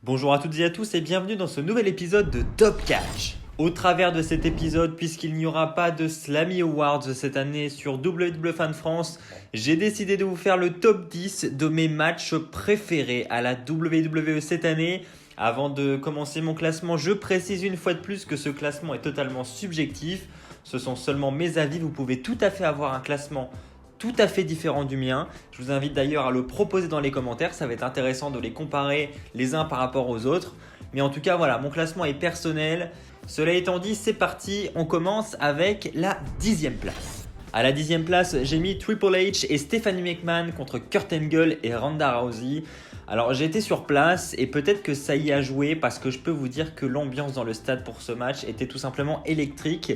Bonjour à toutes et à tous et bienvenue dans ce nouvel épisode de Top Catch. Au travers de cet épisode, puisqu'il n'y aura pas de Slammy Awards cette année sur WWE Fan France, j'ai décidé de vous faire le top 10 de mes matchs préférés à la WWE cette année. Avant de commencer mon classement, je précise une fois de plus que ce classement est totalement subjectif. Ce sont seulement mes avis, vous pouvez tout à fait avoir un classement tout à fait différent du mien. Je vous invite d'ailleurs à le proposer dans les commentaires, ça va être intéressant de les comparer les uns par rapport aux autres. Mais en tout cas, voilà, mon classement est personnel. Cela étant dit, c'est parti, on commence avec la 10e place. À la 10e place, j'ai mis Triple H et Stephanie McMahon contre Kurt Angle et Ronda Rousey. Alors j'ai été sur place et peut-être que ça y a joué parce que je peux vous dire que l'ambiance dans le stade pour ce match était tout simplement électrique.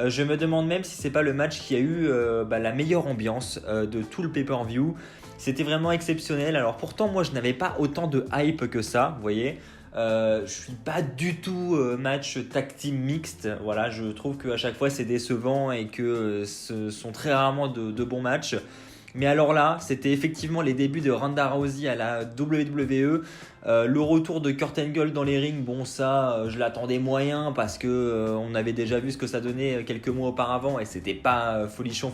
Je me demande même si c'est pas le match qui a eu la meilleure ambiance de tout le pay-per-view. C'était vraiment exceptionnel. Alors pourtant moi je n'avais pas autant de hype que ça, vous voyez. Je suis pas du tout match tag team mixte. Voilà, je trouve qu'à chaque fois c'est décevant et que ce sont très rarement de bons matchs. Mais alors là, c'était effectivement les débuts de Ronda Rousey à la WWE. Le retour de Kurt Angle dans les rings, bon ça, je l'attendais moyen parce que on avait déjà vu ce que ça donnait quelques mois auparavant et c'était pas folichon.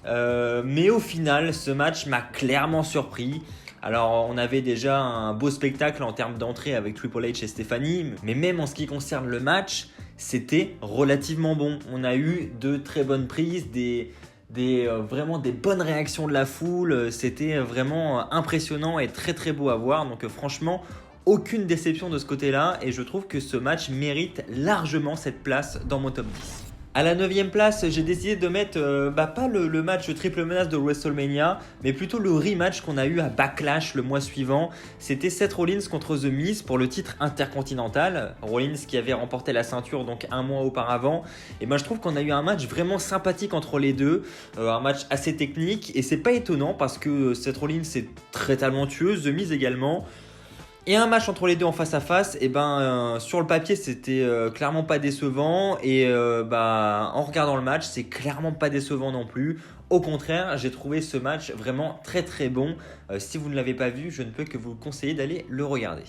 Mais au final, ce match m'a clairement surpris. Alors on avait déjà un beau spectacle en termes d'entrée avec Triple H et Stephanie, mais même en ce qui concerne le match, c'était relativement bon. On a eu de très bonnes prises, vraiment des bonnes réactions de la foule, c'était vraiment impressionnant et très très beau à voir. Donc franchement, aucune déception de ce côté-là et je trouve que ce match mérite largement cette place dans mon top 10. À la 9e place, j'ai décidé de mettre pas le match triple menace de WrestleMania, mais plutôt le rematch qu'on a eu à Backlash le mois suivant. C'était Seth Rollins contre The Miz pour le titre intercontinental. Rollins qui avait remporté la ceinture donc un mois auparavant. Et je trouve qu'on a eu un match vraiment sympathique entre les deux, un match assez technique et c'est pas étonnant parce que Seth Rollins est très talentueux, The Miz également. Et un match entre les deux en face à face, sur le papier c'était clairement pas décevant et en regardant le match c'est clairement pas décevant non plus. Au contraire, j'ai trouvé ce match vraiment très très bon. Si vous ne l'avez pas vu, je ne peux que vous conseiller d'aller le regarder.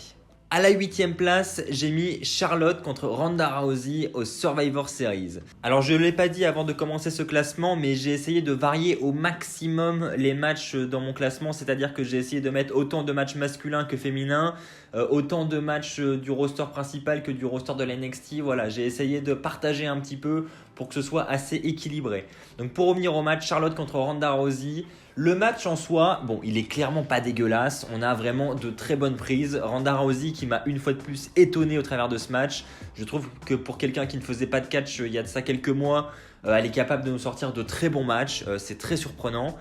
À la 8e place, j'ai mis Charlotte contre Ronda Rousey au Survivor Series. Alors je ne l'ai pas dit avant de commencer ce classement, mais j'ai essayé de varier au maximum les matchs dans mon classement, c'est-à-dire que j'ai essayé de mettre autant de matchs masculins que féminins, autant de matchs du roster principal que du roster de la NXT. Voilà, j'ai essayé de partager un petit peu pour que ce soit assez équilibré. Donc pour revenir au match Charlotte contre Ronda Rousey, le match en soi, bon, il est clairement pas dégueulasse. On a vraiment de très bonnes prises. Ronda Rousey qui m'a une fois de plus étonné au travers de ce match. Je trouve que pour quelqu'un qui ne faisait pas de catch il y a de ça quelques mois, elle est capable de nous sortir de très bons matchs. C'est très surprenant.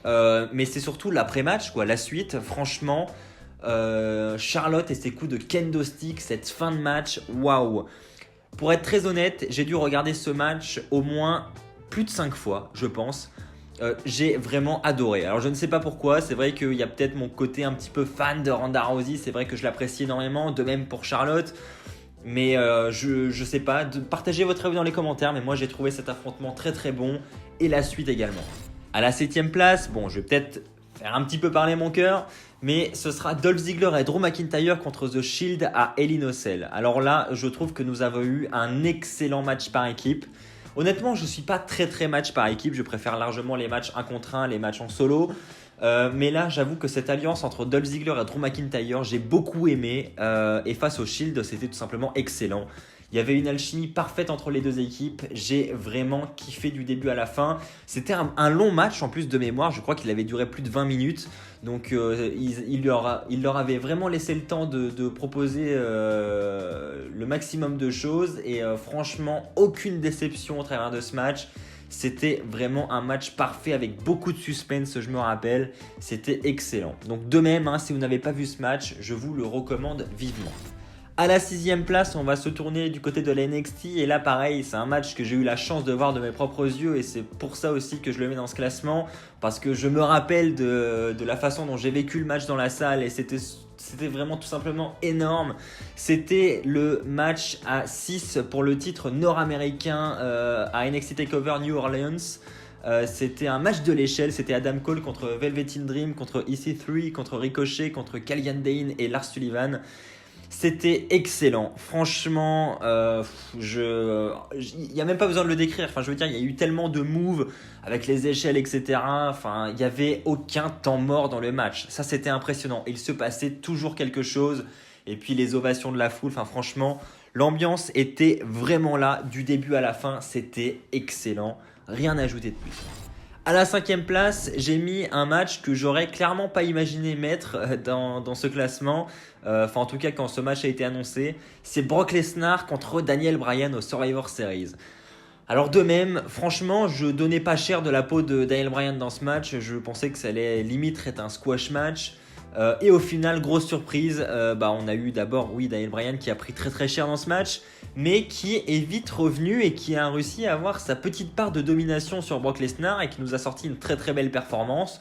Mais c'est surtout l'après-match, quoi. La suite, franchement, Charlotte et ses coups de kendo stick, cette fin de match, waouh. Pour être très honnête, j'ai dû regarder ce match au moins plus de 5 fois, je pense. J'ai vraiment adoré. Alors je ne sais pas pourquoi, c'est vrai qu'il y a peut-être mon côté un petit peu fan de Ronda Rousey, c'est vrai que je l'apprécie énormément, de même pour Charlotte. Mais je sais pas, partagez votre avis dans les commentaires, mais moi j'ai trouvé cet affrontement très très bon et la suite également. À la 7e place, bon je vais peut-être faire un petit peu parler mon cœur, mais ce sera Dolph Ziggler et Drew McIntyre contre The Shield à Hell in a Cell. Alors là, je trouve que nous avons eu un excellent match par équipe. Honnêtement, je ne suis pas très match par équipe, je préfère largement les matchs 1 contre 1, les matchs en solo. Mais là, j'avoue que cette alliance entre Dolph Ziggler et Drew McIntyre, j'ai beaucoup aimé. Et face au Shield, c'était tout simplement excellent. Il y avait une alchimie parfaite entre les deux équipes. J'ai vraiment kiffé du début à la fin. C'était un long match en plus de mémoire. Je crois qu'il avait duré plus de 20 minutes. Donc il leur avait vraiment laissé le temps de proposer le maximum de choses. Et franchement, aucune déception au travers de ce match. C'était vraiment un match parfait avec beaucoup de suspense, je me rappelle. C'était excellent. Donc de même, si vous n'avez pas vu ce match, je vous le recommande vivement. À la 6e place, on va se tourner du côté de la NXT et là pareil, c'est un match que j'ai eu la chance de voir de mes propres yeux et c'est pour ça aussi que je le mets dans ce classement parce que je me rappelle de la façon dont j'ai vécu le match dans la salle et c'était vraiment tout simplement énorme. C'était le match à 6 pour le titre nord-américain à NXT TakeOver New Orleans. C'était un match de l'échelle, c'était Adam Cole contre Velveteen Dream, contre EC3, contre Ricochet, contre Callian Dane et Lars Sullivan. C'était excellent, franchement, il n'y a même pas besoin de le décrire, enfin je veux dire, il y a eu tellement de moves avec les échelles, etc. Enfin, il n'y avait aucun temps mort dans le match, ça c'était impressionnant, il se passait toujours quelque chose, et puis les ovations de la foule, enfin franchement, l'ambiance était vraiment là, du début à la fin, c'était excellent, rien à ajouter de plus. À la 5e place, j'ai mis un match que j'aurais clairement pas imaginé mettre dans ce classement. Enfin, en tout cas, quand ce match a été annoncé, c'est Brock Lesnar contre Daniel Bryan au Survivor Series. Alors de même, franchement, je donnais pas cher de la peau de Daniel Bryan dans ce match. Je pensais que ça allait limite être un squash match. Et au final, grosse surprise, on a eu d'abord, oui, Daniel Bryan qui a pris très très cher dans ce match, mais qui est vite revenu et qui a réussi à avoir sa petite part de domination sur Brock Lesnar et qui nous a sorti une très très belle performance.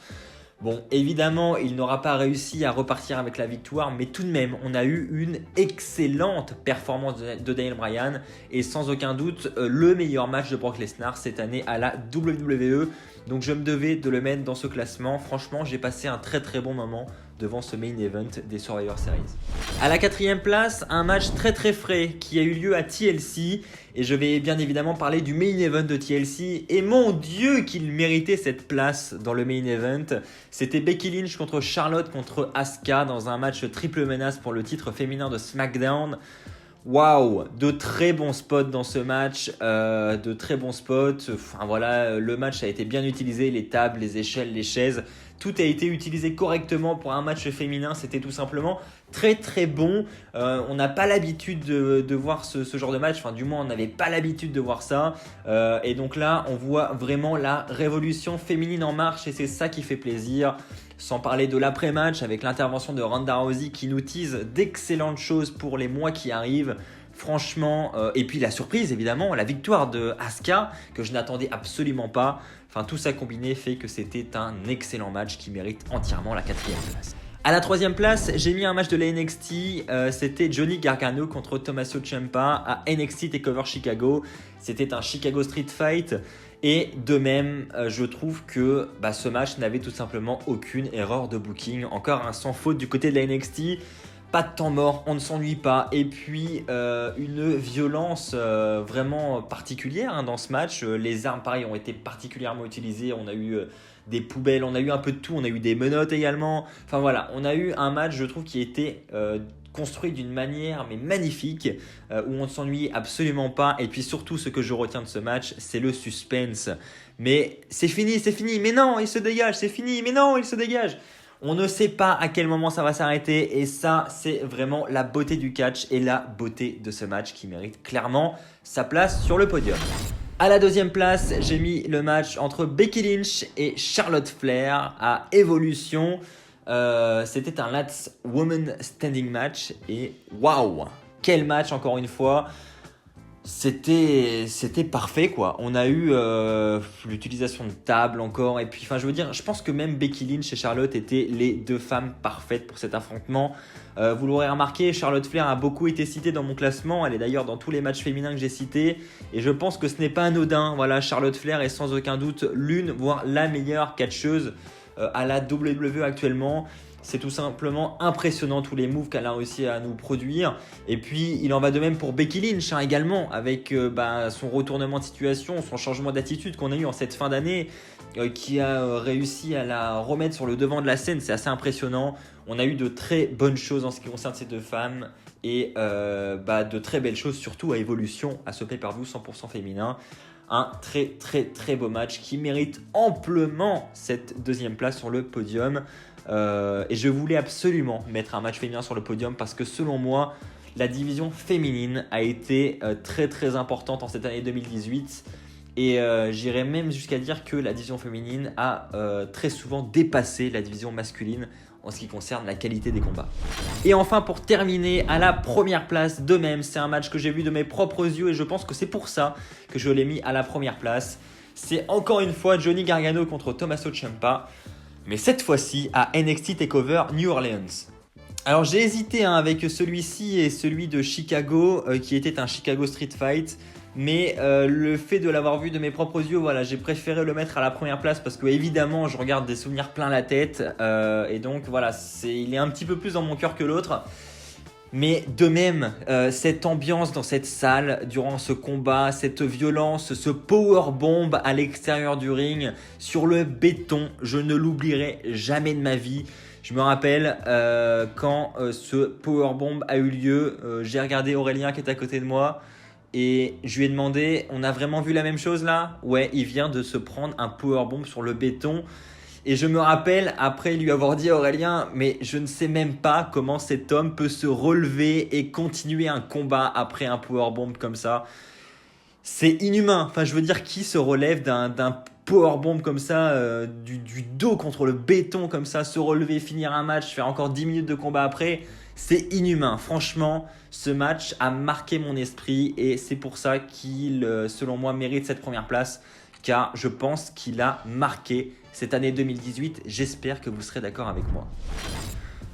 Bon, évidemment, il n'aura pas réussi à repartir avec la victoire, mais tout de même, on a eu une excellente performance de Daniel Bryan et sans aucun doute le meilleur match de Brock Lesnar cette année à la WWE. Donc je me devais de le mettre dans ce classement. Franchement, j'ai passé un très très bon moment devant ce main event des Survivor Series. À la 4e place, un match très très frais qui a eu lieu à TLC et je vais bien évidemment parler du main event de TLC et mon Dieu qu'il méritait cette place dans le main event. C'était Becky Lynch contre Charlotte contre Asuka dans un match triple menace pour le titre féminin de SmackDown. Waouh, de très bons spots dans ce match, de très bons spots. Enfin voilà, le match a été bien utilisé, les tables, les échelles, les chaises. Tout a été utilisé correctement pour un match féminin. C'était tout simplement très très bon. On n'a pas l'habitude de voir ce genre de match. Enfin, du moins, on n'avait pas l'habitude de voir ça. Et donc là, on voit vraiment la révolution féminine en marche et c'est ça qui fait plaisir. Sans parler de l'après-match avec l'intervention de Ronda Rousey qui nous tease d'excellentes choses pour les mois qui arrivent. Franchement, et puis la surprise évidemment, la victoire de Asuka que je n'attendais absolument pas. Enfin, tout ça combiné fait que c'était un excellent match qui mérite entièrement la 4e place. À la 3e place, j'ai mis un match de la NXT, c'était Johnny Gargano contre Tommaso Ciampa à NXT TakeOver Chicago. C'était un Chicago Street Fight et de même, je trouve que ce match n'avait tout simplement aucune erreur de booking. Encore un sans faute du côté de la NXT. Pas de temps mort, on ne s'ennuie pas. Et puis une violence vraiment particulière dans ce match. Les armes, pareil, ont été particulièrement utilisées. On a eu des poubelles, on a eu un peu de tout. On a eu des menottes également. Enfin voilà, on a eu un match, je trouve, qui était construit d'une manière mais magnifique, où on ne s'ennuie absolument pas. Et puis surtout, ce que je retiens de ce match, c'est le suspense. Mais c'est fini, mais non, il se dégage. C'est fini, mais non, il se dégage. On ne sait pas à quel moment ça va s'arrêter et ça, c'est vraiment la beauté du catch et la beauté de ce match qui mérite clairement sa place sur le podium. À la 2e place, j'ai mis le match entre Becky Lynch et Charlotte Flair à Evolution. C'était un Last Woman Standing match et waouh, quel match encore une fois. C'était parfait quoi. On a eu l'utilisation de table encore et puis je veux dire, je pense que même Becky Lynch et Charlotte étaient les deux femmes parfaites pour cet affrontement. Vous l'aurez remarqué, Charlotte Flair a beaucoup été citée dans mon classement. Elle est d'ailleurs dans tous les matchs féminins que j'ai cités et je pense que ce n'est pas anodin. Voilà, Charlotte Flair est sans aucun doute l'une voire la meilleure catcheuse à la WWE actuellement. C'est tout simplement impressionnant tous les moves qu'elle a réussi à nous produire. Et puis il en va de même pour Becky Lynch également, avec son retournement de situation, son changement d'attitude qu'on a eu en cette fin d'année, qui a réussi à la remettre sur le devant de la scène. C'est assez impressionnant. On a eu de très bonnes choses en ce qui concerne ces deux femmes et de très belles choses surtout à Evolution, à ce pay-per-view 100% féminin. Un très très très beau match qui mérite amplement cette 2e place sur le podium. Et je voulais absolument mettre un match féminin sur le podium parce que selon moi, la division féminine a été très très importante en cette année 2018 et j'irais même jusqu'à dire que la division féminine a très souvent dépassé la division masculine en ce qui concerne la qualité des combats. Et enfin pour terminer, à la 1re place, de même, c'est un match que j'ai vu de mes propres yeux et je pense que c'est pour ça que je l'ai mis à la 1re place. C'est encore une fois Johnny Gargano contre Tommaso Ciampa, mais cette fois-ci à NXT TakeOver New Orleans. Alors j'ai hésité avec celui-ci et celui de Chicago qui était un Chicago Street Fight, Mais le fait de l'avoir vu de mes propres yeux, voilà, j'ai préféré le mettre à la première place parce que évidemment, je regarde des souvenirs plein la tête. Et donc voilà, il est un petit peu plus dans mon cœur que l'autre. Mais de même, cette ambiance dans cette salle durant ce combat, cette violence, ce powerbomb à l'extérieur du ring, sur le béton, je ne l'oublierai jamais de ma vie. Je me rappelle quand ce powerbomb a eu lieu, j'ai regardé Aurélien qui est à côté de moi et je lui ai demandé, on a vraiment vu la même chose là? Ouais, il vient de se prendre un powerbomb sur le béton. Et je me rappelle, après lui avoir dit à Aurélien, mais je ne sais même pas comment cet homme peut se relever et continuer un combat après un powerbomb comme ça. C'est inhumain. Enfin, je veux dire, qui se relève d'un powerbomb comme ça, du dos contre le béton comme ça, se relever, finir un match, faire encore 10 minutes de combat après, c'est inhumain. Franchement, ce match a marqué mon esprit et c'est pour ça qu'il, selon moi, mérite cette première place. Car je pense qu'il a marqué cette année 2018. J'espère que vous serez d'accord avec moi.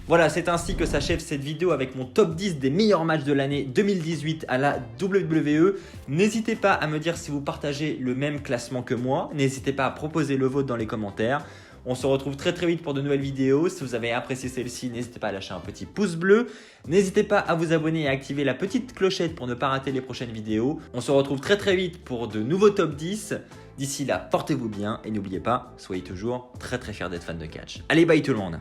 Voilà, c'est ainsi que s'achève cette vidéo avec mon top 10 des meilleurs matchs de l'année 2018 à la WWE. N'hésitez pas à me dire si vous partagez le même classement que moi. N'hésitez pas à proposer le vôtre dans les commentaires. On se retrouve très vite pour de nouvelles vidéos. Si vous avez apprécié celle-ci, n'hésitez pas à lâcher un petit pouce bleu. N'hésitez pas à vous abonner et à activer la petite clochette pour ne pas rater les prochaines vidéos. On se retrouve très vite pour de nouveaux top 10. D'ici là, portez-vous bien et n'oubliez pas, soyez toujours très fiers d'être fan de catch. Allez, bye tout le monde!